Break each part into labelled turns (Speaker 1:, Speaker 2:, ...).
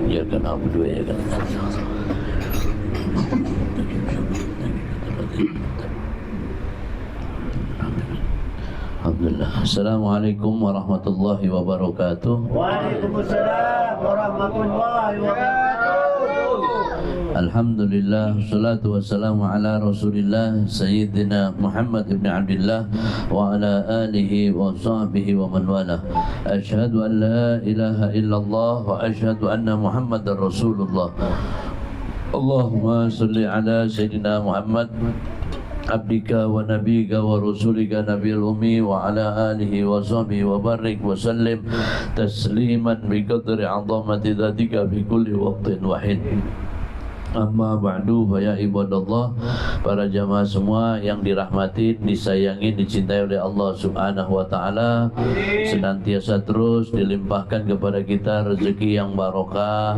Speaker 1: Ya kan abdu ya kan. Alhamdulillah. Assalamualaikum warahmatullahi wabarakatuh.
Speaker 2: Waalaikumsalam warahmatullahi wabarakatuh.
Speaker 1: Alhamdulillah, salatu wassalamu ala Rasulillah Sayyidina Muhammad ibn Abdullah wa ala alihi wa sahbihi wa man wala. Asyhadu an la ilaha illallah wa asyhadu anna Muhammadar Rasulullah. Allahumma salli ala Sayyidina Muhammad abdika wa nabika wa rasulika nabiyil ummi wa ala alihi wa sahbihi wa barik wa sallim tasliman bi qadri 'azamati dzatika fi kulli waqtin wahid. Amma ba'du, ya ibadallah, para jamaah semua yang dirahmati, disayangi, dicintai oleh Allah Subhanahu wa taala, senantiasa terus dilimpahkan kepada kita rezeki yang barokah,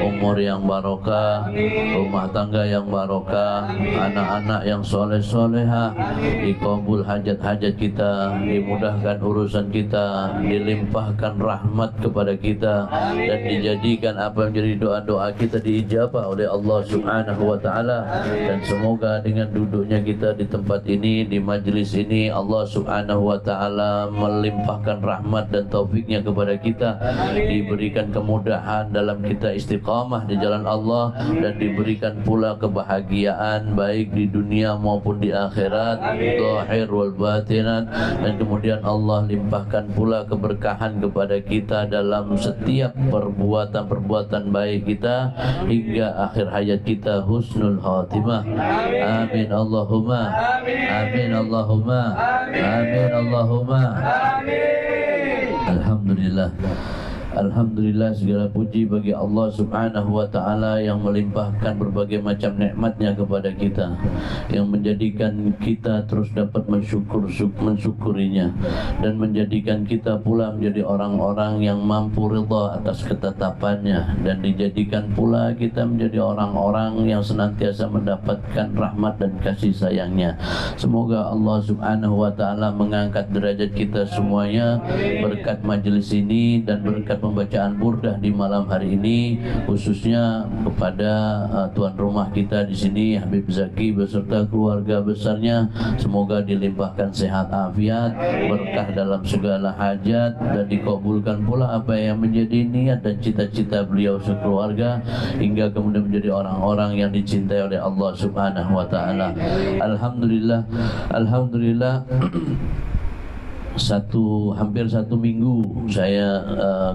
Speaker 1: umur yang barokah, rumah tangga yang barokah, anak-anak yang soleh-solehah, dikabul hajat-hajat kita, dimudahkan urusan kita, dilimpahkan rahmat kepada kita, dan dijadikan apa yang menjadi doa-doa kita diijabah oleh Allah Subhanahu wa taala. Dan semoga dengan duduknya kita di tempat ini, di majlis ini, Allah Subhanahu wa taala melimpahkan rahmat dan taufiknya kepada kita, diberikan kemudahan dalam kita istiqamah di jalan Allah, dan diberikan pula kebahagiaan baik di dunia maupun di akhirat, zahir wal batinat. Dan kemudian Allah limpahkan pula keberkahan kepada kita dalam setiap perbuatan-perbuatan baik kita hingga akhir hayat kita, husnul khatimah. Amin Allahumma amin Allahumma amin Allahumma amin. Alhamdulillah. Alhamdulillah, segala puji bagi Allah Subhanahu wa ta'ala yang melimpahkan berbagai macam nikmatnya kepada kita, yang menjadikan kita terus dapat mensyukurinya, dan menjadikan kita pula menjadi orang-orang yang mampu ridha atas ketetapannya, dan dijadikan pula kita menjadi orang-orang yang senantiasa mendapatkan rahmat dan kasih sayangnya. Semoga Allah Subhanahu wa ta'ala mengangkat derajat kita semuanya berkat majelis ini dan berkat pembacaan burdah di malam hari ini, khususnya kepada tuan rumah kita di sini Habib Zaki beserta keluarga besarnya. Semoga dilimpahkan sehat afiat, berkah dalam segala hajat, dan dikabulkan pula apa yang menjadi niat dan cita-cita beliau sekeluarga, hingga kemudian menjadi orang-orang yang dicintai oleh Allah Subhanahu wa taala. Alhamdulillah, alhamdulillah. Hampir satu minggu saya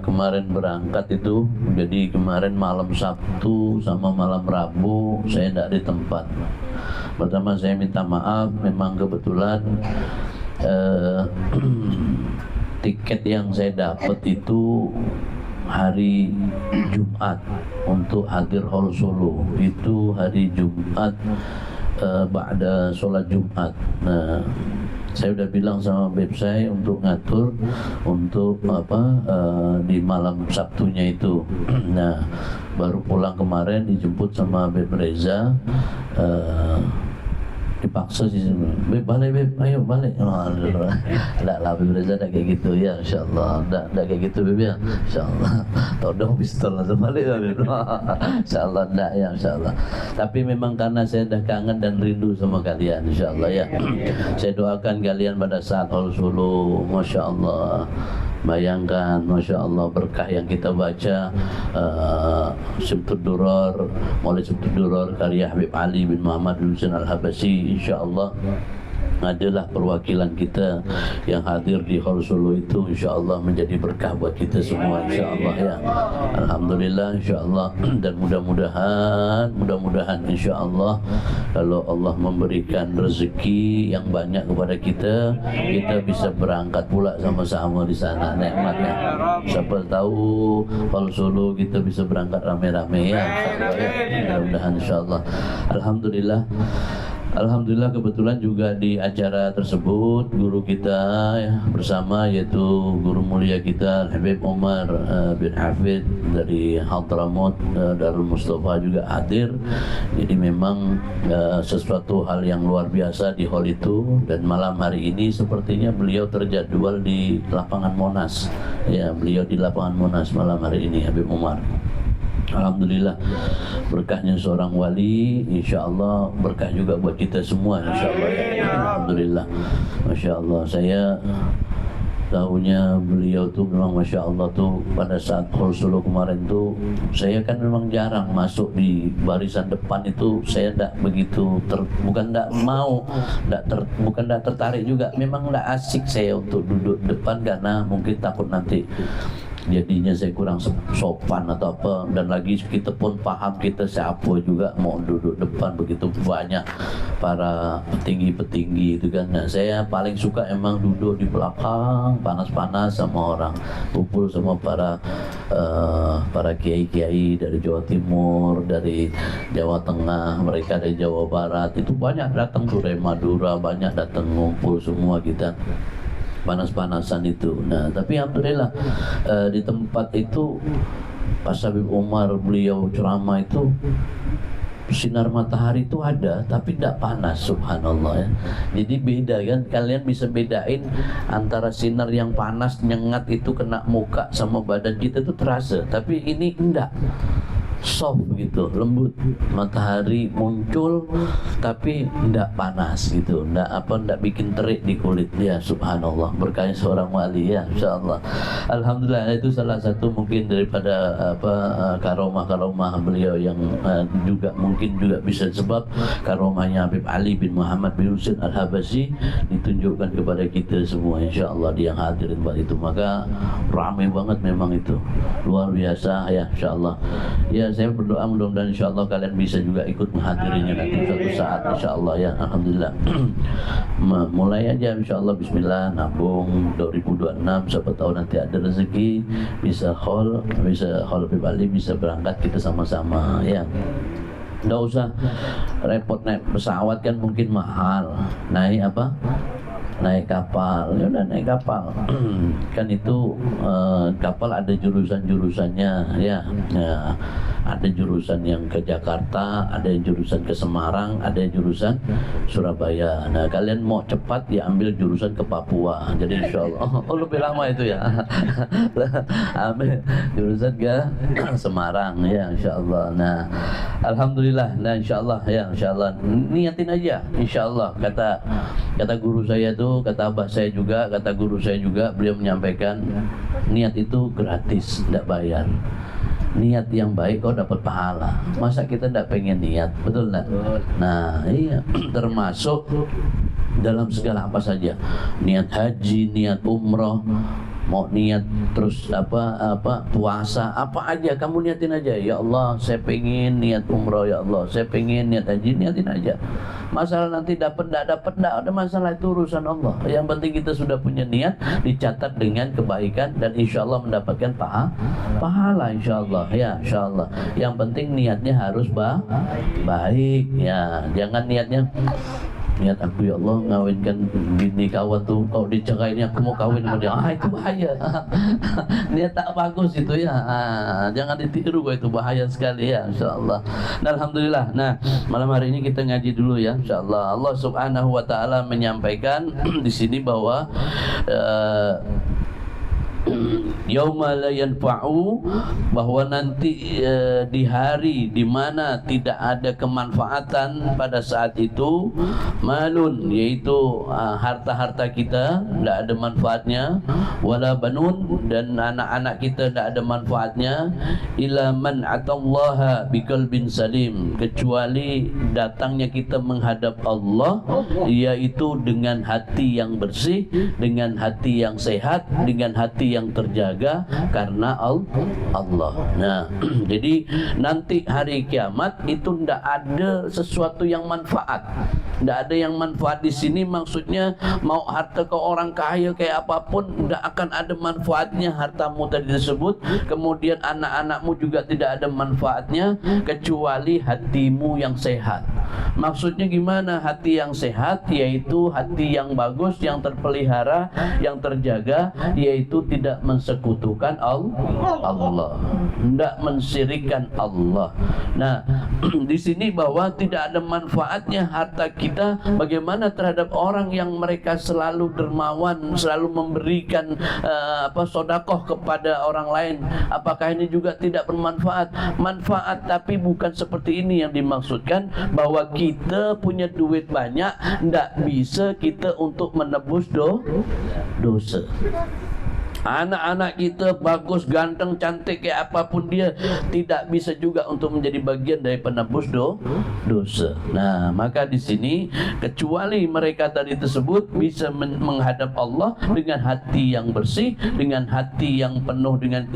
Speaker 1: kemarin berangkat itu, jadi kemarin malam Sabtu sama malam Rabu saya tidak di tempat. Pertama saya minta maaf, memang kebetulan tiket yang saya dapat itu hari Jumat untuk hadir Hall Solo, itu hari Jumat ba'da sholat Jumat. Nah, saya udah bilang sama beb saya untuk ngatur untuk di malam Sabtunya itu. Nah, baru pulang kemarin dijemput sama beb Reza, dipaksa sih, beb balik beb, ayo balik. Enggak lah, beb Reza enggak kayak gitu ya, insyaallah. Enggak kayak gitu beb ya, insyaallah. Todong pistol langsung balik lah beb. Insyaallah enggak ya, insyaallah. Tapi memang karena saya dah kangen dan rindu sama kalian, insyaallah ya. Saya doakan kalian pada saat Hall Solo, masyaallah. Bayangkan, Masya Allah, berkah yang kita baca, Sibtud Duror, Maulid Sibtud Duror karya Habib Ali bin Muhammad bin Husain Al-Habasyi, insya Allah adalah perwakilan kita yang hadir di Hall Solo itu, insya Allah menjadi berkah buat kita semua, insya Allah ya. Alhamdulillah, insya Allah. Dan mudah-mudahan insya Allah, kalau Allah memberikan rezeki yang banyak kepada kita, kita bisa berangkat pula sama-sama di sana, nikmatnya. Siapa tahu Hall Solo kita bisa berangkat rame-rame ya, insya Allah ya. Mudah-mudahan insya Allah. Alhamdulillah. Alhamdulillah kebetulan juga di acara tersebut guru kita ya, bersama yaitu guru mulia kita Habib Umar bin Hafid dari Hadramaut Darul Mustafa juga hadir. Jadi memang sesuatu hal yang luar biasa di hall itu, dan malam hari ini sepertinya beliau terjadwal di lapangan Monas. Ya, beliau di lapangan Monas malam hari ini Habib Umar. Alhamdulillah, berkahnya seorang wali, insya Allah berkah juga buat kita semua, insya Allah ya. Alhamdulillah, masya Allah. Saya tahunya beliau tuh memang masya Allah tuh pada saat Hall Solo kemarin tuh, saya kan memang jarang masuk di barisan depan itu. Saya tidak begitu bukan tidak mau, bukan tidak tertarik juga, memang tidak asik saya untuk duduk depan karena mungkin takut nanti jadinya saya kurang sopan atau apa. Dan lagi kita pun paham kita siapa juga mau duduk depan, begitu banyak para petinggi-petinggi itu kan. Nah, saya paling suka emang duduk di belakang, panas-panas sama orang, kumpul sama para kiai-kiai dari Jawa Timur, dari Jawa Tengah, mereka dari Jawa Barat, itu banyak datang tuh, dari Madura banyak datang ngumpul semua kita, panas-panasan itu. Nah, tapi alhamdulillah di tempat itu pas Habib Umar beliau ceramah itu, sinar matahari itu ada tapi tidak panas, subhanallah ya. Jadi beda kan, kalian bisa bedain antara sinar yang panas nyengat itu kena muka sama badan kita itu terasa, tapi ini enggak, soft gitu, lembut. Matahari muncul tapi tidak panas gitu, tidak bikin terik di kulit ya, subhanallah. Berkahnya seorang wali ya, insyaallah. Alhamdulillah, itu salah satu mungkin daripada karomah beliau yang juga mungkin juga bisa sebab karomahnya Habib Ali bin Muhammad bin Husain Al-Habasyi ditunjukkan kepada kita semua, insyaallah, dia yang hadir di tempat itu. Maka ramai banget memang itu, luar biasa ya, insyaallah. Ya, saya berdoa mudah-mudahan insyaallah kalian bisa juga ikut menghadirinya nanti suatu saat, insyaallah ya. Alhamdulillah. Mulai aja insyaallah, bismillah, nabung 2026, siapa tahu nanti ada rezeki bisa hall Habib Ali, bisa berangkat kita sama-sama ya. Nggak usah repot naik pesawat kan mungkin mahal, naik kapal, ya udah naik kapal. Kan itu kapal ada jurusan-jurusannya ya. Ada jurusan yang ke Jakarta, ada yang jurusan ke Semarang, ada yang jurusan Surabaya. Nah, kalian mau cepat ya ambil jurusan ke Papua. Jadi insyaallah lebih lama itu ya. Ambil jurusan ke Semarang ya, insyaallah. Nah, alhamdulillah. Nah, insyaallah ya, insyaallah. Niatin aja, insyaallah. Kata guru saya tuh, kata abah saya juga, kata guru saya juga, beliau menyampaikan niat itu gratis, tidak bayar. Niat yang baik kau dapat pahala. Masa kita tidak pengen niat, betul enggak? Nah, iya, termasuk dalam segala apa saja. Niat haji, niat umroh, mau niat terus puasa, apa aja kamu niatin aja. Ya Allah, saya pengen niat umroh, ya Allah, saya pengen niat haji, niatin aja. Masalah nanti dapat enggak ada masalah, itu urusan Allah. Yang penting kita sudah punya niat, dicatat dengan kebaikan, dan insya Allah mendapatkan pahala insya Allah ya, insya Allah. Yang penting niatnya harus baik ya, jangan niat aku ya Allah ngawinkan bini kawan tuh, kalau dicerai ini aku mau kawin sama dia, itu bahaya. Niat tak bagus itu ya, jangan ditiru, itu bahaya sekali ya, insyaallah. Nah, alhamdulillah. Nah, malam hari ini kita ngaji dulu ya, insyaallah. Allah Subhanahu wa taala menyampaikan di sini bahwa yauma la yanfa'u, bahwa nanti di hari di mana tidak ada kemanfaatan pada saat itu, malun, yaitu harta-harta kita tidak ada manfaatnya, wala banun, dan anak-anak kita tidak ada manfaatnya, illa man atallaha biqalbin salim, kecuali datangnya kita menghadap Allah yaitu dengan hati yang bersih, dengan hati yang sehat, dengan hati yang terjaga karena Allah. Nah, jadi nanti hari kiamat itu tidak ada sesuatu yang manfaat. Tidak ada yang manfaat di sini, maksudnya mau harta ke orang kaya kayak apapun tidak akan ada manfaatnya hartamu tadi tersebut. Kemudian anak-anakmu juga tidak ada manfaatnya kecuali hatimu yang sehat. Maksudnya gimana hati yang sehat? Yaitu hati yang bagus, yang terpelihara, yang terjaga, yaitu tidak mensekutukan Allah, tidak mensyirikkan Allah. Nah, di sini bahwa tidak ada manfaatnya harta kita. Bagaimana terhadap orang yang mereka selalu dermawan, selalu memberikan sodakoh kepada orang lain? Apakah ini juga tidak bermanfaat? Manfaat, tapi bukan seperti ini yang dimaksudkan, bahwa kita punya duit banyak, tidak bisa kita untuk menebus dosa. Anak-anak kita bagus, ganteng, cantik kayak apapun dia, tidak bisa juga untuk menjadi bagian dari penebus dosa. Nah, maka di sini kecuali mereka tadi tersebut bisa menghadap Allah dengan hati yang bersih, dengan hati yang penuh dengan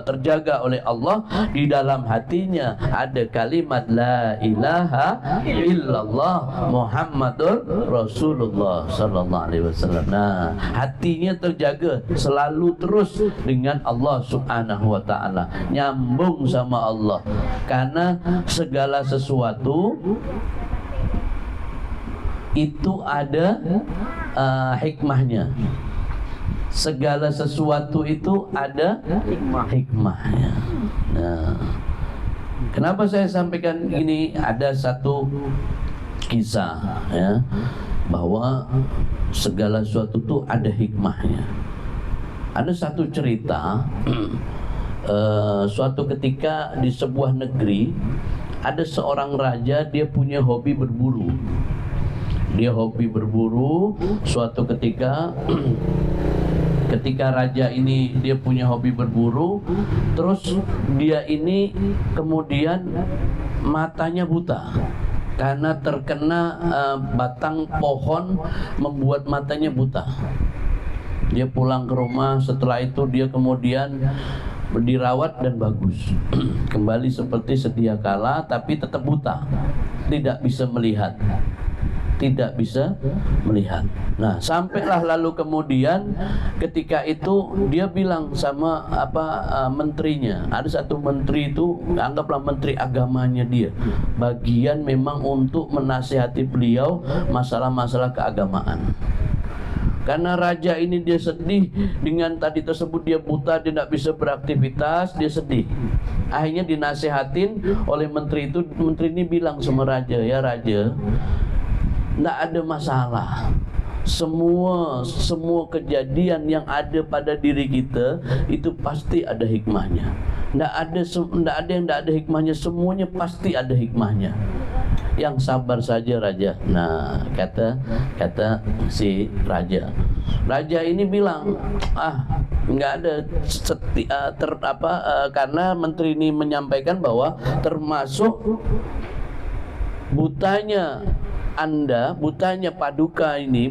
Speaker 1: terjaga oleh Allah. Di dalam hatinya ada kalimat la ilaha illallah Muhammadur Rasulullah sallallahu alaihi wasallam. Nah, hatinya terjaga selalu terus dengan Allah Subhanahu wa taala, nyambung sama Allah. Karena segala sesuatu itu ada hikmahnya. Segala sesuatu itu ada hikmahnya. Nah, kenapa saya sampaikan ini? Ada satu kisah ya, bahwa segala sesuatu itu ada hikmahnya. Ada satu cerita, suatu ketika di sebuah negeri ada seorang raja, dia punya hobi berburu. Dia hobi berburu. Suatu ketika raja ini dia punya hobi berburu, terus dia ini kemudian matanya buta karena terkena batang pohon membuat matanya buta. Dia pulang ke rumah, setelah itu dia kemudian dirawat dan bagus. Kembali seperti sedia kala, tapi tetap buta, tidak bisa melihat. Tidak bisa melihat. Nah, sampailah lalu kemudian ketika itu dia bilang sama menterinya. Ada satu menteri itu, anggaplah menteri agamanya dia. Bagian memang untuk menasihati beliau masalah-masalah keagamaan. Karena raja ini dia sedih dengan tadi tersebut, dia buta, dia tidak bisa beraktivitas, dia sedih. Akhirnya dinasehatin oleh menteri itu. Menteri ini bilang sama raja, ya raja, tidak ada masalah. Semua kejadian yang ada pada diri kita itu pasti ada hikmahnya. Tidak ada yang tidak ada hikmahnya. Semuanya pasti ada hikmahnya. Yang sabar saja raja. Nah, kata si raja. Raja ini bilang, nggak ada karena menteri ini menyampaikan bahwa termasuk butanya Anda, butanya Paduka ini,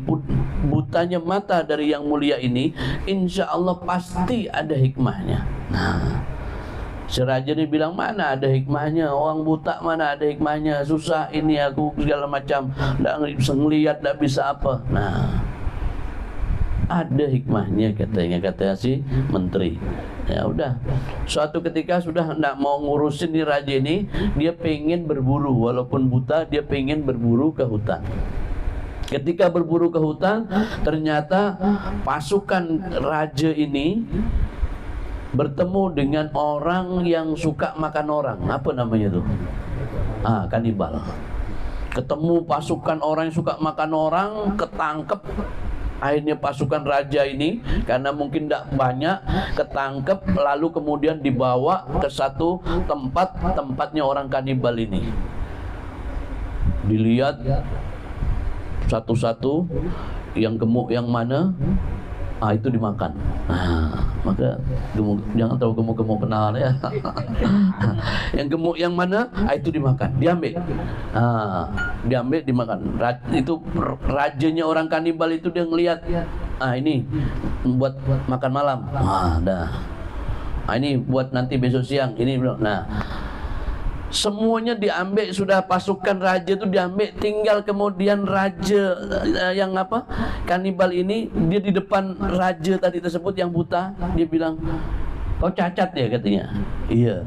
Speaker 1: butanya mata dari yang mulia ini, insya Allah pasti ada hikmahnya. Nah, si raja ini bilang, mana ada hikmahnya? Orang buta mana ada hikmahnya? Susah ini aku segala macam, tidak bisa ngelihat, tidak bisa apa. Nah, ada hikmahnya kata si menteri. Ya udah, suatu ketika sudah tidak mau ngurusin di raja ini, dia pengen berburu, walaupun buta dia pengen berburu ke hutan. Ketika berburu ke hutan, ternyata pasukan raja ini bertemu dengan orang yang suka makan orang. Apa namanya tuh? Kanibal. Ketemu pasukan orang yang suka makan orang, ketangkep. Akhirnya pasukan raja ini, karena mungkin tidak banyak, ketangkep, lalu kemudian dibawa ke satu tempatnya orang kanibal ini. Dilihat satu-satu, yang gemuk yang mana, itu dimakan. Maka gemuk, jangan tahu gemuk kenal ya. Yang gemuk yang mana, itu dimakan, diambil. Diambil, dimakan. Itu rajanya orang kanibal itu, dia ngelihat ini buat makan malam. Dah. Ini buat nanti besok siang. Ini. Nah, semuanya diambil, sudah pasukan raja itu diambil, tinggal kemudian raja yang kanibal ini, dia di depan raja tadi tersebut yang buta, dia bilang, kau cacat ya, katanya. Iya,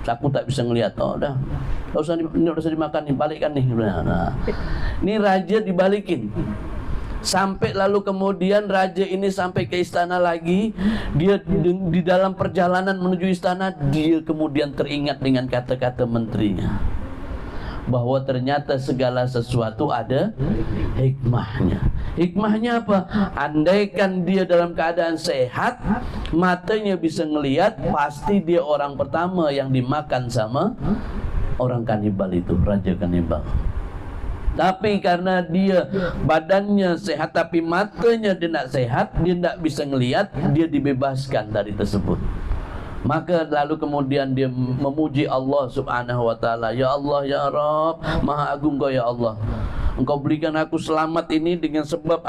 Speaker 1: aku tak bisa ngelihat. Oh, udah, ini udah usah dimakan nih, balikkan nih. Nah, ini raja dibalikin. Sampai lalu kemudian raja ini sampai ke istana lagi. Dia di dalam perjalanan menuju istana, dia kemudian teringat dengan kata-kata menterinya, bahwa ternyata segala sesuatu ada hikmahnya. Hikmahnya apa? Andaikan dia dalam keadaan sehat, matanya bisa ngelihat, pasti dia orang pertama yang dimakan sama orang kanibal itu, raja kanibal. Tapi karena dia badannya sehat tapi matanya dia tidak sehat, dia tidak bisa ngelihat, dia dibebaskan dari tersebut. Maka lalu kemudian dia memuji Allah Subhanahu wa taala. Ya Allah, ya Rabb, Maha Agung Kau ya Allah. Engkau berikan aku selamat ini dengan sebab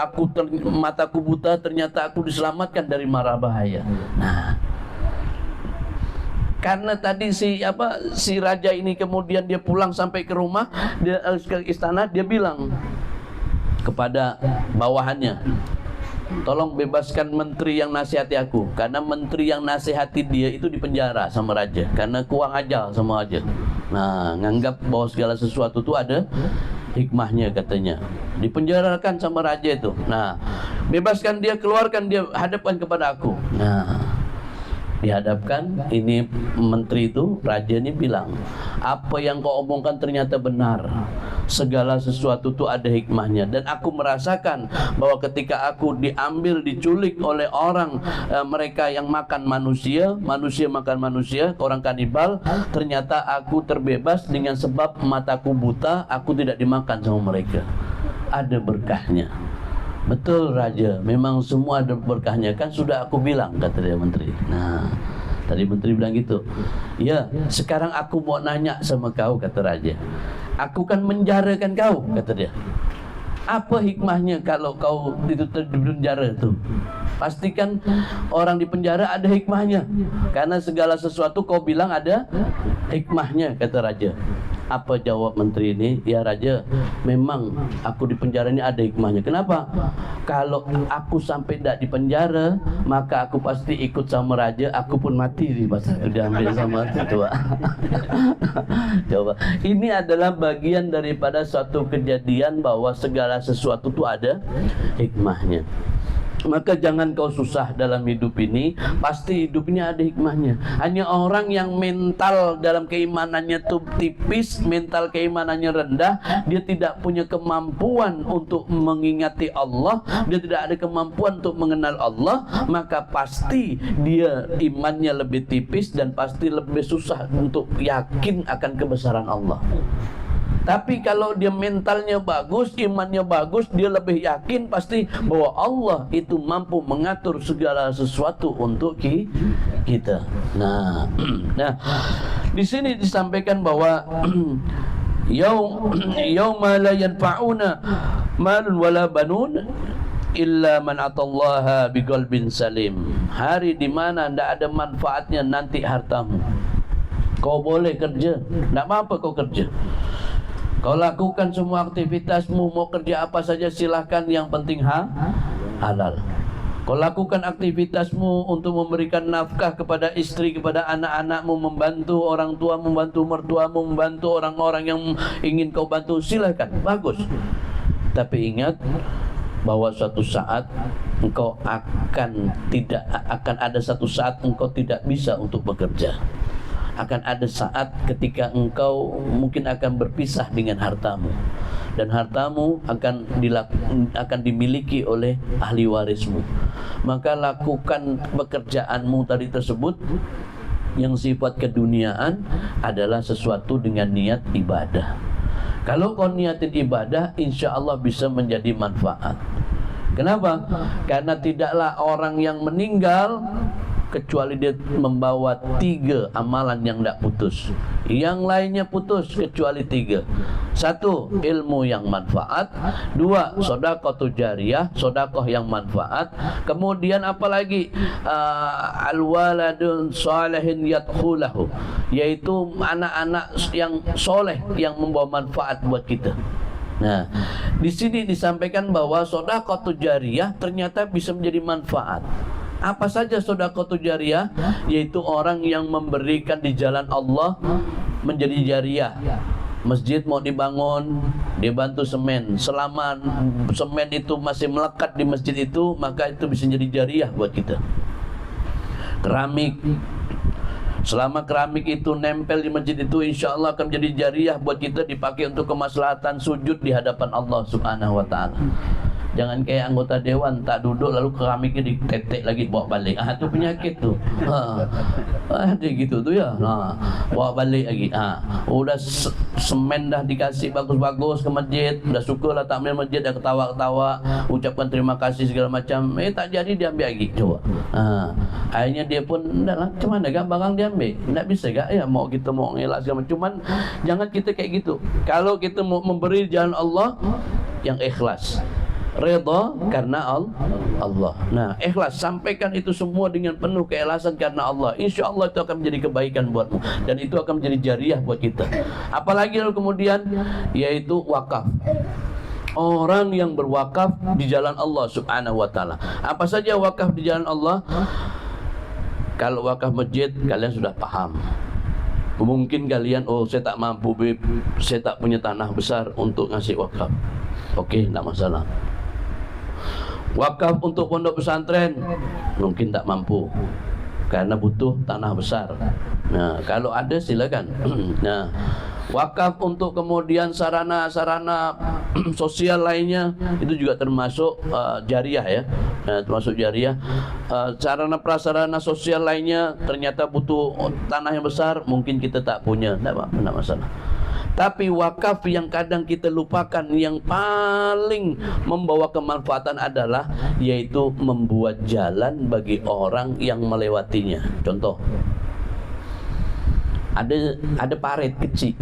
Speaker 1: mataku buta, ternyata aku diselamatkan dari mara bahaya. Nah, karena tadi si raja ini kemudian dia pulang sampai ke rumah, dia ke istana, dia bilang kepada bawahannya, tolong bebaskan menteri yang nasihati aku. Karena menteri yang nasihati dia itu dipenjara sama raja karena kurang ajar sama raja. Nah, nganggap bahwa segala sesuatu itu ada hikmahnya katanya. Dipenjarakan sama raja itu. Nah, bebaskan dia, keluarkan dia, hadapkan kepada aku. Nah, dihadapkan, ini menteri itu, raja ini bilang, apa yang kau omongkan ternyata benar, segala sesuatu itu ada hikmahnya. Dan aku merasakan bahwa ketika aku diambil, diculik oleh orang, mereka yang makan manusia, manusia makan manusia, orang kanibal, ternyata aku terbebas dengan sebab mataku buta, aku tidak dimakan sama mereka. Ada berkahnya. Betul raja, memang semua ada berkahnya, kan sudah aku bilang, kata dia menteri. Nah, tadi menteri bilang gitu. Ya, sekarang aku mau nanya sama kau, kata raja. Aku kan menjarakan kau, kata dia. Apa hikmahnya kalau kau di penjara itu? Pastikan orang di penjara ada hikmahnya. Karena segala sesuatu kau bilang ada hikmahnya, kata raja. Apa jawab menteri ini? Ya raja, memang aku di penjara ini ada hikmahnya. Kenapa? Kalau aku sampai tidak di penjara, maka aku pasti ikut sama raja, aku pun mati di pasar, diambil sama tua. Coba, ini adalah bagian daripada suatu kejadian bahwa segala sesuatu itu ada hikmahnya. Maka jangan kau susah dalam hidup ini, pasti hidup ini ada hikmahnya. Hanya orang yang mental dalam keimanannya tuh tipis, mental keimanannya rendah, dia tidak punya kemampuan untuk mengingati Allah, dia tidak ada kemampuan untuk mengenal Allah, maka pasti dia imannya lebih tipis dan pasti lebih susah untuk yakin akan kebesaran Allah. Tapi kalau dia mentalnya bagus, imannya bagus, dia lebih yakin pasti bahwa Allah itu mampu mengatur segala sesuatu untuk kita. Nah, di sini disampaikan bahwa yauma la yanfa'una malun wala banun illa man atallaha biqalbin salim. Hari di mana tidak ada manfaatnya nanti hartamu. Kau boleh kerja, tidak apa-apa kau kerja. Kau lakukan semua aktivitasmu, mau kerja apa saja silahkan, yang penting halal. Kau lakukan aktivitasmu untuk memberikan nafkah kepada istri, kepada anak-anakmu, membantu orang tua, membantu mertuamu, membantu orang-orang yang ingin kau bantu, silahkan, bagus. Tapi ingat bahwa suatu saat engkau akan ada satu saat engkau tidak bisa untuk bekerja. Akan ada saat ketika engkau mungkin akan berpisah dengan hartamu, dan hartamu akan dimiliki oleh ahli warismu. Maka lakukan pekerjaanmu tadi tersebut yang sifat keduniaan adalah sesuatu dengan niat ibadah. Kalau kau niatin ibadah, insya Allah bisa menjadi manfaat. Kenapa? Karena tidaklah orang yang meninggal kecuali dia membawa 3 amalan yang tidak putus. Yang lainnya putus kecuali 3. 1, ilmu yang manfaat. 2, sedekah jariyah, sedekah yang manfaat. Kemudian apalagi al-waladun salihin yadkhulahu, yaitu anak-anak yang soleh yang membawa manfaat buat kita. Nah, di sini disampaikan bahwa sedekah jariyah ternyata bisa menjadi manfaat. Apa saja sedekah jariyah? Yaitu orang yang memberikan di jalan Allah menjadi jariyah. Masjid mau dibangun, dia bantu semen. Selama semen itu masih melekat di masjid itu, maka itu bisa jadi jariyah buat kita. Keramik, selama keramik itu nempel di masjid itu, insya Allah akan menjadi jariyah buat kita, dipakai untuk kemaslahatan sujud di hadapan Allah Subhanahu wa ta'ala. Jangan kayak anggota dewan tak duduk lalu keramiknya ditetek lagi bawa balik. Itu penyakit tuh. Ada gitu tuh ya. Bawa balik lagi. Udah semen dah dikasih bagus-bagus ke masjid, udah syukurlah takmir masjid, dah ketawa-ketawa, ucapkan terima kasih segala macam. Tak jadi dia ambil lagi. Coba. Akhirnya dia pun dah lah, macam mana kan barang dia ambil? Tak bisa kan? Ya mau kita mau ngelak segala macam. Cuman jangan kita kayak gitu. Kalau kita mau memberi jalan Allah yang ikhlas, redha karena Allah. Nah, ikhlas, sampaikan itu semua dengan penuh keikhlasan karena Allah. Insya Allah itu akan menjadi kebaikan buatmu, dan itu akan menjadi jariyah buat kita. Apalagi lalu kemudian, yaitu wakaf. Orang yang berwakaf di jalan Allah Subhanahu wa ta'ala. Apa saja wakaf di jalan Allah? Kalau wakaf masjid, kalian sudah paham. Mungkin kalian, saya tak mampu, saya tak punya tanah besar untuk ngasih wakaf. Oke, tak masalah. Wakaf untuk pondok pesantren mungkin tak mampu karena butuh tanah besar. Nah, kalau ada silakan. Nah, wakaf untuk kemudian sarana-sarana sosial lainnya itu juga termasuk jariyah ya. Nah, termasuk jariyah. Sarana prasarana sosial lainnya ternyata butuh tanah yang besar, mungkin kita tak punya, tak masalah. Tapi wakaf yang kadang kita lupakan, yang paling membawa kemanfaatan adalah yaitu membuat jalan bagi orang yang melewatinya. Contoh, ada parit kecil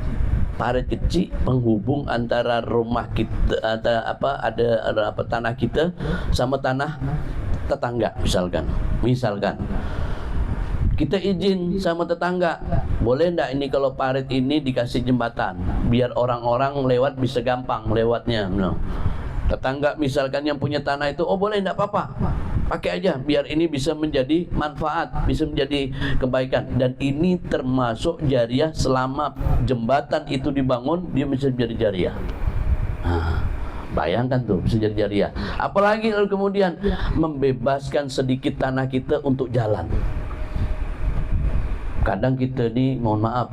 Speaker 1: penghubung antara rumah kita, ada tanah kita sama tanah tetangga. Misalkan kita izin sama tetangga, boleh ndak ini kalau parit ini dikasih jembatan biar orang-orang lewat bisa gampang lewatnya. No. Tetangga misalkan yang punya tanah itu, boleh ndak apa-apa, pakai aja biar ini bisa menjadi manfaat, bisa menjadi kebaikan. Dan ini termasuk jariyah. Selama jembatan itu dibangun, dia bisa menjadi jariyah. Bayangkan tuh, bisa jadi jariyah. Apalagi lalu kemudian membebaskan sedikit tanah kita untuk jalan. Kadang kita ni, mohon maaf,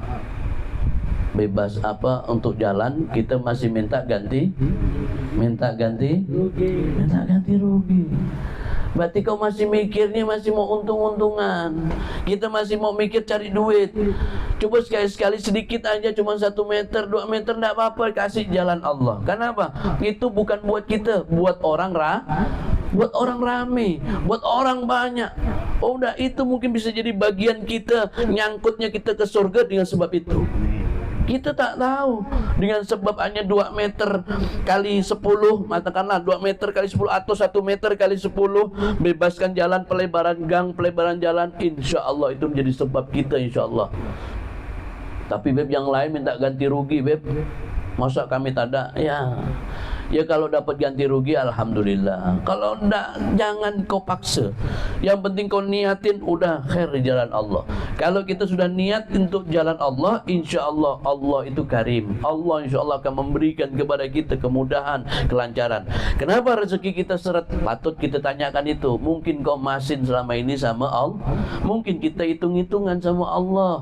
Speaker 1: bebas untuk jalan, kita masih minta ganti rugi. Berarti kau masih mikirnya masih mau untung-untungan. Kita masih mau mikir cari duit. Coba sekali-sekali sedikit aja, cuma 1 meter, 2 meter, enggak apa-apa, kasih jalan Allah. Kenapa? Itu bukan buat kita, buat orang rame, buat orang banyak. Udah, itu mungkin bisa jadi bagian kita, nyangkutnya kita ke surga dengan sebab itu. Kita tak tahu dengan sebab hanya 2 meter kali 10, katakanlah 2 meter kali 10 atau 1 meter kali 10, bebaskan jalan, pelebaran gang, pelebaran jalan, insya Allah itu menjadi sebab kita, insya Allah. Tapi yang lain minta ganti rugi, masa kami tak ada? Ya kalau dapat ganti rugi alhamdulillah. Kalau enggak, jangan kau paksa. Yang penting kau niatin, udah khair di jalan Allah. Kalau kita sudah niat untuk jalan Allah, insya Allah Allah itu karim. Allah insya Allah akan memberikan kepada kita kemudahan, kelancaran. Kenapa rezeki kita seret? Patut kita tanyakan itu. Mungkin kau masin selama ini sama Allah, mungkin kita hitung-hitungan sama Allah.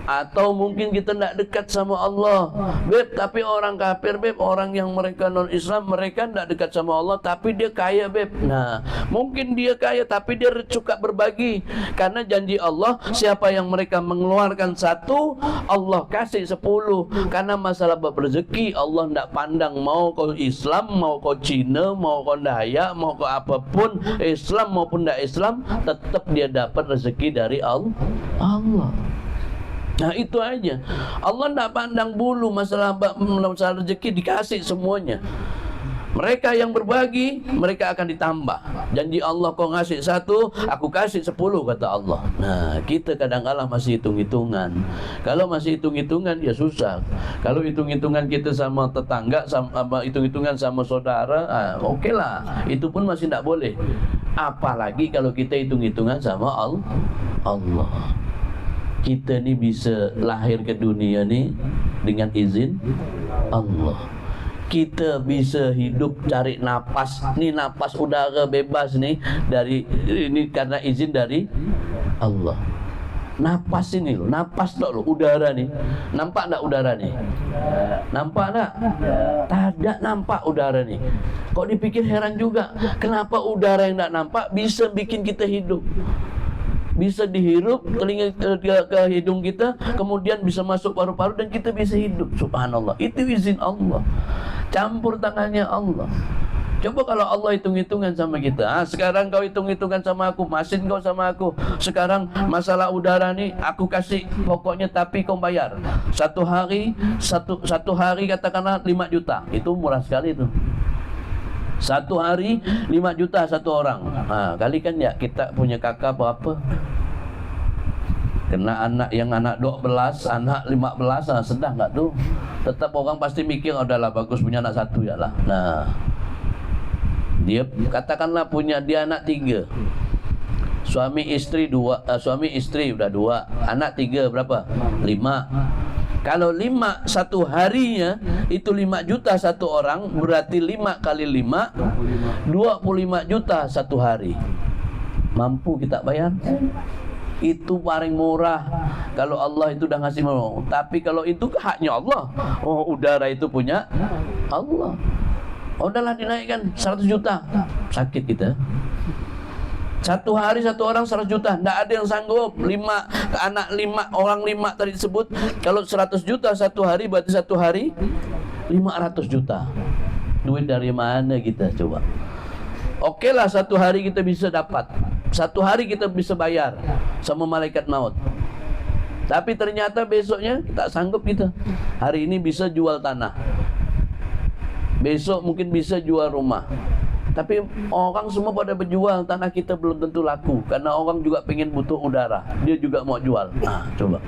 Speaker 1: Atau mungkin kita tidak dekat sama Allah, beb, tapi orang kafir, beb, orang yang mereka non-Islam, mereka tidak dekat sama Allah, tapi dia kaya, beb. Nah, mungkin dia kaya, tapi dia suka berbagi. Karena janji Allah, siapa yang mereka mengeluarkan satu, Allah kasih 10. Karena masalah bab rezeki, Allah tidak pandang mau kau Islam, mau kau Cina, mau kau Dayak, mau kau apapun, Islam maupun tidak Islam, tetap dia dapat rezeki dari Allah. Nah itu aja. Allah tidak pandang bulu masalah rezeki, dikasih semuanya. Mereka yang berbagi, mereka akan ditambah. Janji Allah, kau ngasih 1, aku kasih 10, kata Allah. Nah kita kadang-kadang masih hitung-hitungan. Kalau masih hitung-hitungan ya susah. Kalau hitung-hitungan kita sama tetangga, sama hitung-hitungan sama saudara, oke lah, itu pun masih tidak boleh. Apalagi kalau kita hitung-hitungan sama Allah. Kita ni bisa lahir ke dunia ni dengan izin Allah. Kita bisa hidup cari napas, ni napas udara bebas ni dari ini karena izin dari Allah. Napas ini loh, napas tak loh, udara ni. Nampak tak udara ni? Nampak tak? Tak ada nampak udara ni. Kok dipikir heran juga, kenapa udara yang tak nampak bisa bikin kita hidup? Bisa dihirup telinga ke hidung kita, kemudian bisa masuk paru-paru dan kita bisa hidup. Subhanallah, itu izin Allah, campur tangannya Allah. Coba kalau Allah hitung-hitungan sama kita, sekarang kau hitung-hitungan sama aku, masin kau sama aku, sekarang masalah udara ni aku kasih pokoknya, tapi kau bayar satu hari katakanlah 5 juta, itu murah sekali itu. Satu hari 5 juta satu orang. Kalikan ya, kita punya kakak berapa? Kena anak yang anak 12, anak 15, sedang tak tuh? Tetap orang pasti mikir, udahlah bagus punya anak 1 ya lah. Nah, dia katakanlah punya dia anak 3. Suami istri udah 2, anak 3 berapa? 5. Kalau 5 satu harinya itu 5 juta satu orang, berarti 5 kali 5 25 juta satu hari. Mampu kita bayar? Itu paling murah kalau Allah itu dah ngasih mau. Tapi kalau itu haknya Allah, udara itu punya Allah. Udahlah dinaikkan 100 juta. Sakit kita. Satu hari satu orang 100 juta. Tak ada yang sanggup. 5 anak 5 orang 5 tadi disebut. Kalau 100 juta satu hari, berarti satu hari 500 juta. Duit dari mana kita coba? Oke lah, satu hari kita bisa dapat. Satu hari kita bisa bayar sama malaikat maut. Tapi ternyata besoknya tak sanggup kita. Hari ini bisa jual tanah, besok mungkin bisa jual rumah. Tapi orang semua pada berjual, tanah kita belum tentu laku. Karena orang juga pengen butuh udara, dia juga mau jual. Coba.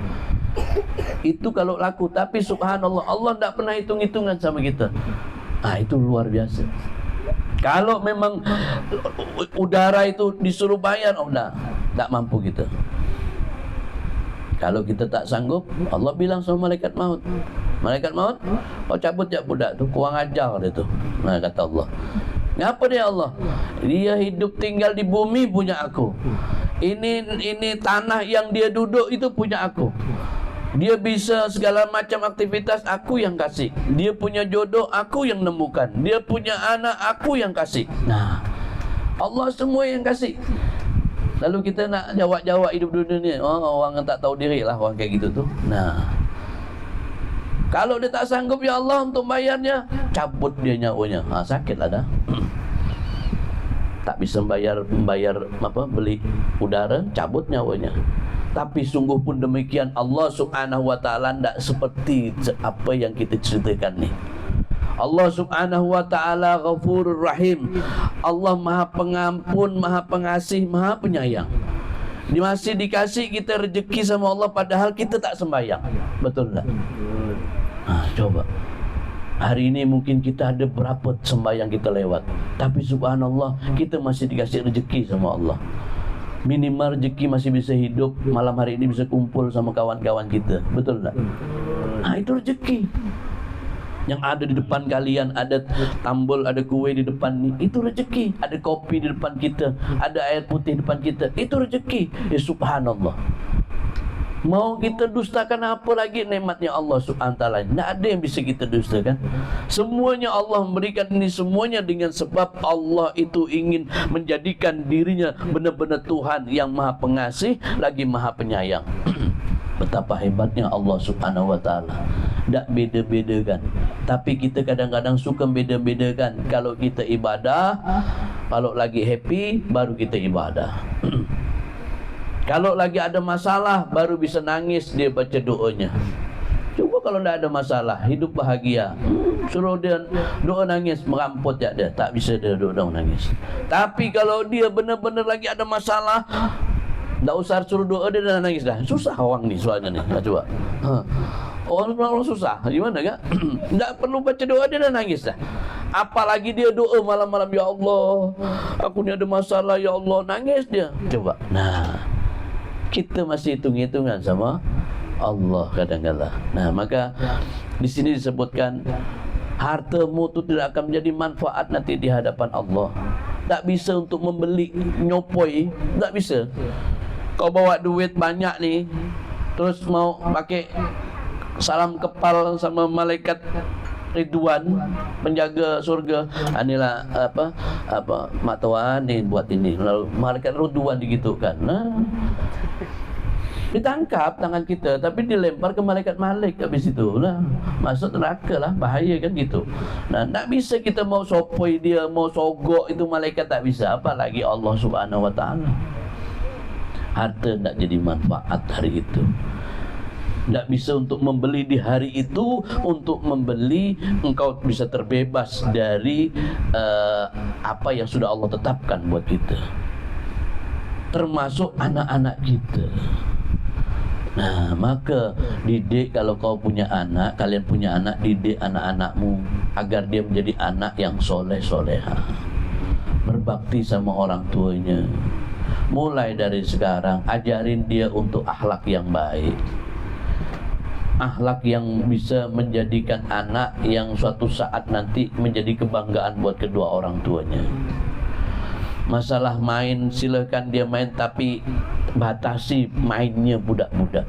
Speaker 1: Itu kalau laku. Tapi subhanallah, Allah tidak pernah hitung-hitungan sama kita. Itu luar biasa. Kalau memang udara itu disuruh bayar, udah tak mampu kita. Kalau kita tak sanggup, Allah bilang sama malaikat maut, malaikat maut, kau cabut ya budak tu, kurang ajar dia tu. Nah kata Allah, ngapa dia Allah? Dia hidup tinggal di bumi punya aku. Ini tanah yang dia duduk itu punya aku. Dia bisa segala macam aktivitas, aku yang kasih. Dia punya jodoh, aku yang nemukan. Dia punya anak, aku yang kasih. Nah, Allah semua yang kasih. Lalu kita nak jawab-jawab hidup dunia ni, orang yang tak tahu diri lah, orang kayak gitu tuh. Nah, kalau dia tak sanggup ya Allah untuk bayarnya, cabut dia nyawanya. Sakit lah dah. Tak bisa membayar beli udara, cabut nyawanya. Tapi sungguh pun demikian, Allah subhanahu wa ta'ala tidak seperti apa yang kita ceritakan ni. Allah subhanahu wa ta'ala Ghafurur Rahim. Allah maha pengampun, maha pengasih, maha penyayang. Masih dikasih kita rezeki sama Allah, padahal kita tak sembahyang. Betul tak? Coba. Hari ini mungkin kita ada berapa sembahyang kita lewat, tapi subhanallah kita masih dikasih rezeki sama Allah. Minimal rezeki masih bisa hidup, malam hari ini bisa kumpul sama kawan-kawan kita. Betul tak? Itu rezeki. Yang ada di depan kalian, ada tambol, ada kue di depan ni, itu rezeki. Ada kopi di depan kita, ada air putih di depan kita, itu rezeki. Ya subhanallah. Mau kita dustakan apa lagi nikmatnya Allah Subhanahu wa taala? Tak ada yang bisa kita dustakan. Semuanya Allah memberikan ini semuanya dengan sebab Allah itu ingin menjadikan dirinya benar-benar Tuhan yang Maha Pengasih lagi Maha Penyayang. Betapa hebatnya Allah Subhanahu wa taala. Tak beda-bedakan. Tapi kita kadang-kadang suka beda-bedakan. Kalau kita ibadah, kalau lagi happy baru kita ibadah. Kalau lagi ada masalah baru bisa nangis dia baca doanya. Cuba kalau tidak ada masalah, hidup bahagia, suruh dia doa nangis, meramput ya dia, tak bisa dia doa nangis. Tapi kalau dia benar-benar lagi ada masalah, tak usah suruh doa dia dah nangis dah. Susah orang ni soalnya ni. Coba. Orang susah, gimana kan? Tak perlu baca doa dia dah nangis dah. Apalagi dia doa malam-malam, ya Allah, aku ni ada masalah, ya Allah, nangis dia. Coba. Nah, kita masih hitung-hitungan sama Allah kadang-kadang. Nah, maka di sini disebutkan hartamu itu tidak akan menjadi manfaat nanti di hadapan Allah. Tak bisa untuk membeli nyopoi, tak bisa. Kau bawa duit banyak ni, terus mau pakai salam kepal sama malaikat Ridwan, penjaga surga. Inilah apa mak tuan ni buat ini. Lalu malaikat Ridwan digitukan. Nah, ditangkap tangan kita, tapi dilempar ke malaikat Malik habis itu. Nah, masuk neraka lah, bahaya kan gitu. Nah, tak bisa kita mau sopoi dia, mau sogok itu malaikat, tak bisa. Apalagi Allah Subhanahu wa taala. Harta tak jadi manfaat hari itu. Tak bisa untuk membeli di hari itu, untuk membeli engkau bisa terbebas dari apa yang sudah Allah tetapkan buat kita, termasuk anak-anak kita. Nah, maka didik, kalau kau punya anak, kalian punya anak, didik anak-anakmu agar dia menjadi anak yang soleh-soleha, berbakti sama orang tuanya. Mulai dari sekarang ajarin dia untuk akhlak yang baik, akhlak yang bisa menjadikan anak yang suatu saat nanti menjadi kebanggaan buat kedua orang tuanya. Masalah main, silakan dia main, tapi batasi mainnya budak-budak.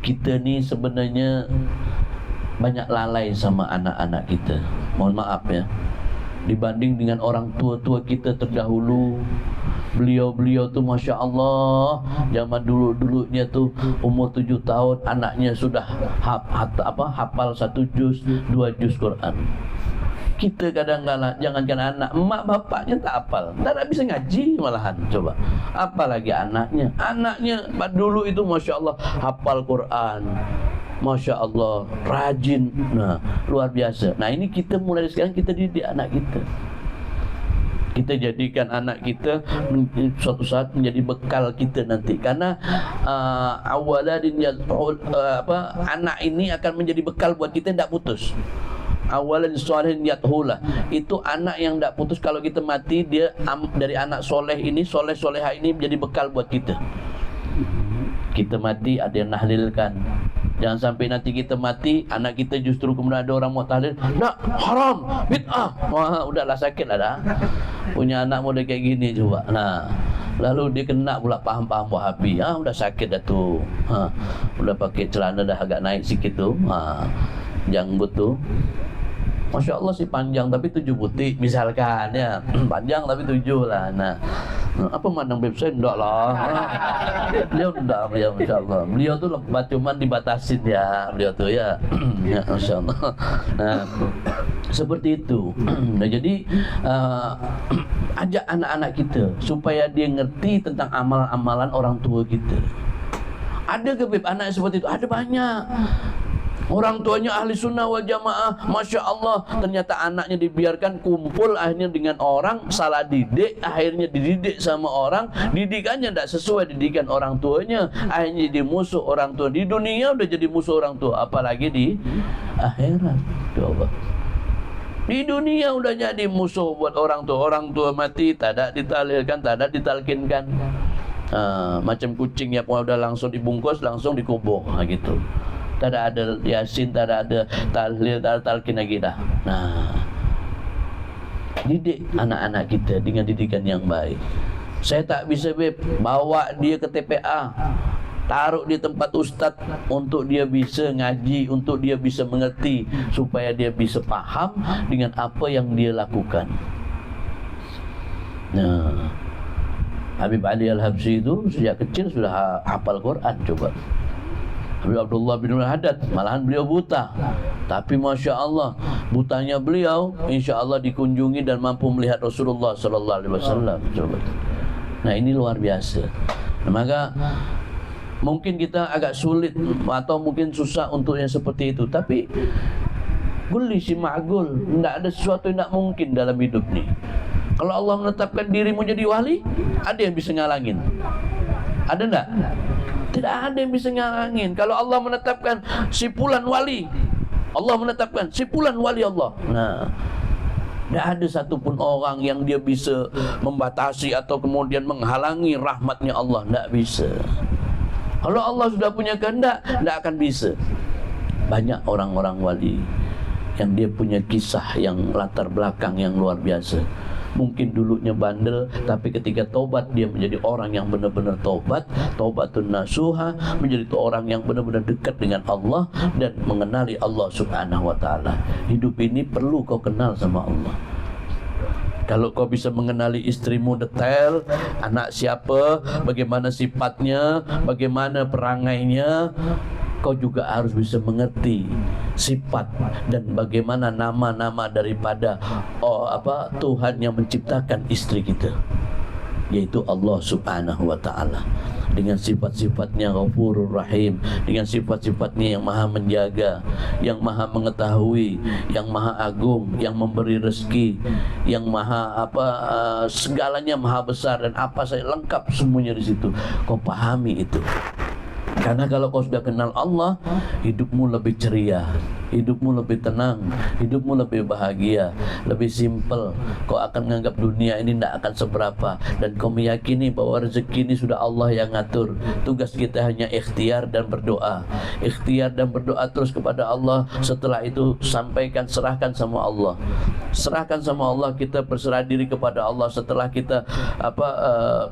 Speaker 1: Kita ni sebenarnya banyak lalai sama anak-anak kita. Mohon maaf ya. Dibanding dengan orang tua-tua kita terdahulu, beliau-beliau tu Masya Allah, zaman dulu-dulunya tu umur 7 tahun anaknya sudah hafal 1 juz, 2 juz Quran. Kita kadang-kadang jangankan anak, emak bapaknya tak hafal, tak bisa ngaji malahan. Coba, apalagi anaknya. Anaknya dulu itu Masya Allah hafal Quran, Masya Allah rajin. Nah, luar biasa. Nah, ini kita mulai sekarang kita didik anak kita. Kita jadikan anak kita suatu saat menjadi bekal kita nanti. Karena awaladin anak ini akan menjadi bekal buat kita, tidak putus. Awalan solehin yathulah, itu anak yang tidak putus. Kalau kita mati, dia dari anak soleh ini, soleh-soleha ini menjadi bekal buat kita. Kita mati ada yang nahlilkan. Jangan sampai nanti kita mati, anak kita justru kemudian ada orang mau tahlil, nak haram, bid'ah. Wah, udahlah sakit lah dah. Punya anak muda kayak gini coba. Nah, lalu dia kena pula paham-paham Wahabi. Udah sakit dah tu. Udah pakai celana dah agak naik sikit tu. Janggut tu, Masya Allah sih panjang tapi 7 butik misalkan ya. Panjang tapi 7 lah. Nah, apa mandang website? Enggak lah. Beliau enggak, beliau Masya Allah. Beliau tu lebat, cuman dibatasin ya. Beliau tu ya. Ya Masya Allah. Nah, seperti itu. Nah, jadi ajak anak-anak kita supaya dia ngerti tentang amalan-amalan orang tua kita. Ada ke Beb anak seperti itu? Ada banyak. Orang tuanya ahli sunnah wal jamaah, Masya Allah. Ternyata anaknya dibiarkan kumpul akhirnya dengan orang, salah didik, akhirnya dididik sama orang, didikannya tidak sesuai didikan orang tuanya, akhirnya jadi musuh orang tua. Di dunia udah jadi musuh orang tua, apalagi di akhirat. Coba, di dunia udah jadi musuh buat orang tua. Orang tua mati, tak ada ditalilkan, tak ada ditalkinkan. Macam kucing yang udah langsung dibungkus, langsung dikubur gitu. Tak ada yasin, tak ada tahlil, tak ada talqin lagi dah. Nah, didik anak-anak kita dengan didikan yang baik. Saya tak bisa beb, bawa dia ke TPA, taruh di tempat ustaz untuk dia bisa ngaji, untuk dia bisa mengerti, supaya dia bisa faham dengan apa yang dia lakukan. Nah, Habib Ali Al-Habsyi itu sejak kecil sudah hafal Quran. Coba Habib Abdullah bin Haddad, malahan beliau buta, tapi Masya Allah, butanya beliau insya Allah dikunjungi dan mampu melihat Rasulullah Sallallahu Alaihi Wasallam. Coba. Nah, ini luar biasa. Nah, maka mungkin kita agak sulit atau mungkin susah untuk yang seperti itu, tapi guli si ma'gul, tidak ada sesuatu yang tidak mungkin dalam hidup ini. Kalau Allah menetapkan dirimu jadi wali, ada yang bisa ngalangin? Ada enggak? Tidak ada yang bisa ngalangin. Kalau Allah menetapkan si fulan wali, Allah menetapkan si fulan wali Allah. Nah, tidak ada satupun orang yang dia bisa membatasi atau kemudian menghalangi rahmatnya Allah. Tidak bisa. Kalau Allah sudah punya kehendak, tidak akan bisa. Banyak orang-orang wali yang dia punya kisah yang latar belakang yang luar biasa. Mungkin dulunya bandel, tapi ketika tobat dia menjadi orang yang benar-benar tobat, taubatun nasuha, menjadi orang yang benar-benar dekat dengan Allah dan mengenali Allah Subhanahu wa taala. Hidup ini perlu kau kenal sama Allah. Kalau kau bisa mengenali istrimu detail, anak siapa, bagaimana sifatnya, bagaimana perangainya, kau juga harus bisa mengerti sifat dan bagaimana nama-nama daripada Tuhan yang menciptakan istri kita, yaitu Allah Subhanahu wa taala. Dengan sifat-sifatnya Ghafurur Rahim, dengan sifat-sifatnya yang maha menjaga, yang maha mengetahui, yang maha agung, yang memberi rezeki, yang maha segalanya maha besar dan apa saya lengkap semuanya di situ. Kau pahami itu. Karena kalau kau sudah kenal Allah, hidupmu lebih ceria, hidupmu lebih tenang, hidupmu lebih bahagia, lebih simpel. Kau akan menganggap dunia ini tidak akan seberapa, dan kau meyakini bahwa rezeki ini sudah Allah yang ngatur. Tugas kita hanya ikhtiar dan berdoa, ikhtiar dan berdoa terus kepada Allah. Setelah itu sampaikan, serahkan sama Allah, serahkan sama Allah. Kita berserah diri kepada Allah. Setelah kita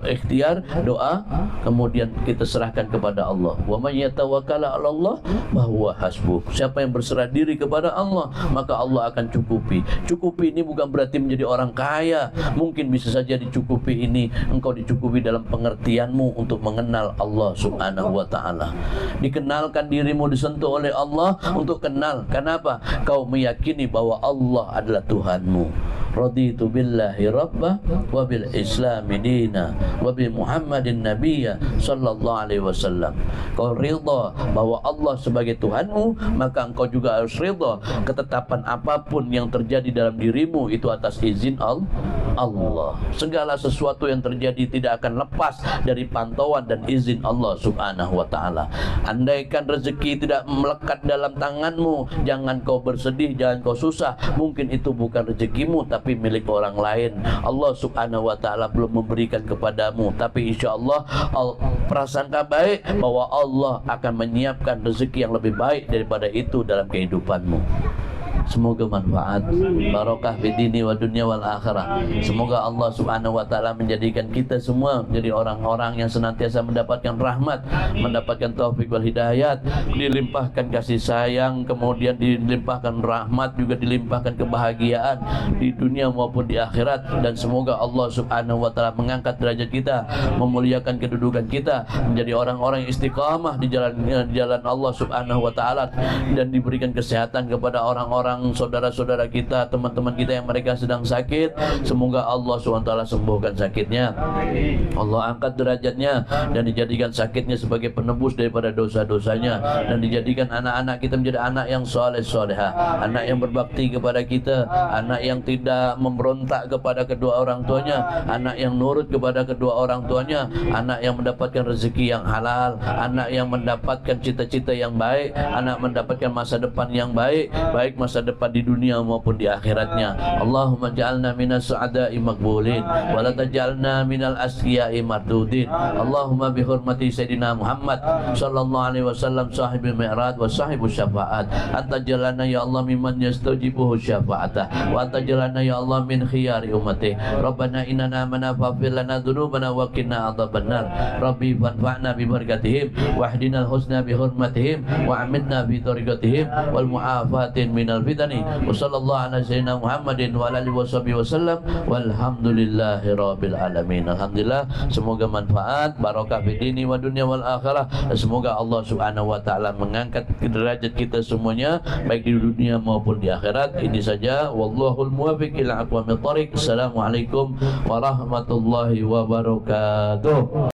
Speaker 1: ikhtiar, doa, kemudian kita serahkan kepada Allah. Wa may yatawakkala 'ala Allah fa huwa hasbuh. Siapa yang berserah diri kepada Allah, maka Allah akan cukupi. Cukupi ini bukan berarti menjadi orang kaya. Mungkin bisa saja dicukupi ini engkau dicukupi dalam pengertianmu untuk mengenal Allah Subhanahu wa taala. Dikenalkan dirimu, disentuh oleh Allah untuk kenal. Kenapa? Kau meyakini bahwa Allah adalah Tuhanmu. Raditu billahi rabbah wa bil islami dina wa bi Muhammadin nabiyya sallallahu alaihi wasallam. Kau ridha bahwa Allah sebagai Tuhanmu, maka engkau juga harus ridha ketetapan apapun yang terjadi dalam dirimu itu atas izin Allah. Segala sesuatu yang terjadi tidak akan lepas dari pantauan dan izin Allah Subhanahu wa taala. Andaikan rezeki tidak melekat dalam tanganmu, jangan kau bersedih, jangan kau susah. Mungkin itu bukan rezekimu tapi milik orang lain. Allah Subhanahu wa taala belum memberikan kepadamu, tapi insyaallah prasangka baik bahwa Allah akan menyiapkan rezeki yang lebih baik daripada itu dalam kehidupanmu. Semoga manfaat, barokah fi dini wa dunya wal akhirah. Semoga Allah Subhanahu wa taala menjadikan kita semua menjadi orang-orang yang senantiasa mendapatkan rahmat, mendapatkan taufik wal hidayat, dilimpahkan kasih sayang, kemudian dilimpahkan rahmat, juga dilimpahkan kebahagiaan di dunia maupun di akhirat. Dan semoga Allah Subhanahu wa taala mengangkat derajat kita, memuliakan kedudukan kita, menjadi orang-orang yang istiqamah di jalan Allah Subhanahu wa taala, dan diberikan kesehatan kepada orang-orang saudara-saudara kita, teman-teman kita yang mereka sedang sakit. Semoga Allah SWT sembuhkan sakitnya, Allah angkat derajatnya, dan dijadikan sakitnya sebagai penebus daripada dosa-dosanya, dan dijadikan anak-anak kita menjadi anak yang soleh-soleha, anak yang berbakti kepada kita, anak yang tidak memberontak kepada kedua orang tuanya, anak yang nurut kepada kedua orang tuanya, anak yang mendapatkan rezeki yang halal, anak yang mendapatkan cita-cita yang baik, anak mendapatkan masa depan yang baik, baik masa masa depan di dunia maupun di akhiratnya. Allahumma ja'alna minas su'ada'i maqbulin wa la taj'alna minal asqiya'i mardudin. Allahumma bi hurmati Sayyidina Muhammad sallallahu alaihi wasallam sahibil mi'raj wa sahibus syafa'at, anta jalana ya Allah mimman yastajibuhu syafa'atah, wa anta jalana ya Allah min khiyari ummati. Rabbana innana amana faghfir lana dzunubana wa qina adzabannar. Rabbi fanfa'na bi barakatihim wahdina al-husna bi hurmatihim wa amitna bi tariqatihim wal mu'afatin minal fitani. Wa sallallahu ala sayyidina Muhammadin wa ala alihi wasallam walhamdulillahi rabbil alamin. Alhamdulillah, semoga manfaat, barokah fi dini wa dunya wal akhirah, dan semoga Allah Subhanahu wa taala mengangkat derajat kita semuanya baik di dunia maupun di akhirat. Ini saja, wallahul muwaffiq ila aqwamit thoriq. Assalamualaikum warahmatullahi wabarakatuh.